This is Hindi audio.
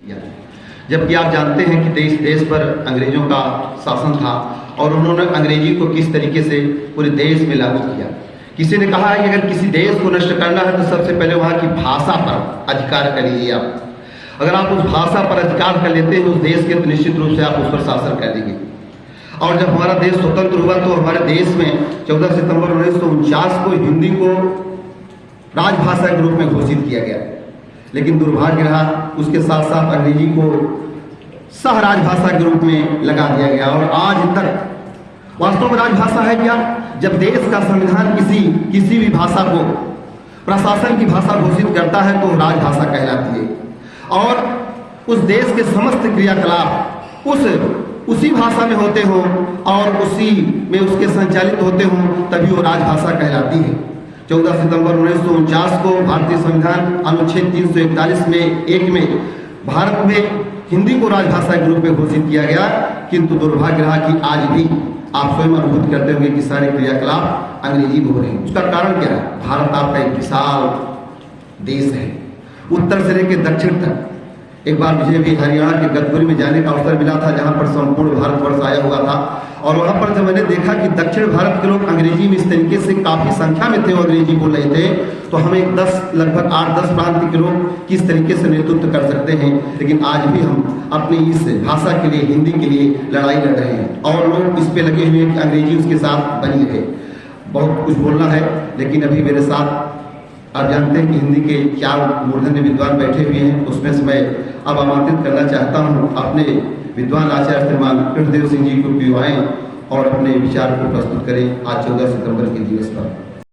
जबकि आप जानते हैं कि देश पर अंग्रेजों का शासन था और उन्होंने अंग्रेजी को किस तरीके से पूरे देश में लागू किया। किसी ने कहा है कि अगर किसी देश को नष्ट करना है तो सबसे पहले वहाँ की भाषा पर अधिकार कर लीजिए आप। अगर आप उस भाषा पर अधिकार कर लेते हैं उस देश के, तो निश्चित रूप से आप उस पर शासन कर देंगे। और जब हमारा देश स्वतंत्र हुआ तो हमारे देश में 14 सितंबर 1949 को हिंदी को राजभाषा के रूप में घोषित किया गया, लेकिन दुर्भाग्य रहा उसके साथ साथ अंग्रेजी को सह राजभाषा के रूप में लगा दिया गया। और आज तक वास्तव में राजभाषा है क्या? जब देश का संविधान किसी भी भाषा को प्रशासन की भाषा घोषित करता है तो राजभाषा कहलाती है, और उस देश के समस्त क्रियाकलाप उसी भाषा में होते हों और उसी में उसके संचालित होते हों, तभी वो राजभाषा कहलाती है। 14 सितंबर 1949 को भारतीय संविधान अनुच्छेद 341 में 1 में भारत में हिंदी को राजभाषा के रूप में घोषित किया गया, किंतु दुर्भाग्य रहा कि आज भी आप स्वयं अनुभूत करते होंगे कि सारे क्रियाकलाप अंग्रेजी में हो रहे हैं। उसका कारण क्या है? भारत आपका एक विशाल देश है, उत्तर से लेकर दक्षिण तक। एक बार मुझे भी हरियाणा के गदपुरी में जाने का अवसर मिला था, जहां पर संपूर्ण भारतवर्ष आया हुआ था, और वहां पर जब मैंने देखा कि दक्षिण भारत के लोग अंग्रेजी में इस तरीके से काफी संख्या में थे, वो अंग्रेजी बोल रहे थे, तो हमें लगभग 8-10 प्रांत के लोग किस तरीके से नेतृत्व कर सकते हैं। लेकिन आज भी हम अपनी इस भाषा के लिए, हिंदी के लिए लड़ाई लड़ रहे हैं और लोग इस पे लगे हुए हैं कि अंग्रेजी उसके साथ बनी रहे। बहुत कुछ बोलना है, लेकिन अभी मेरे साथ आप जानते हैं कि हिंदी के 4 मूर्धन्य विद्वान बैठे हुए हैं, उसमें से मैं अब आमंत्रित करना चाहता हूं अपने विद्वान आचार्य श्रीमान कृष्णदेव सिंह जी को कि आएं और अपने विचार को प्रस्तुत करें आज 14 सितंबर के दिवस पर।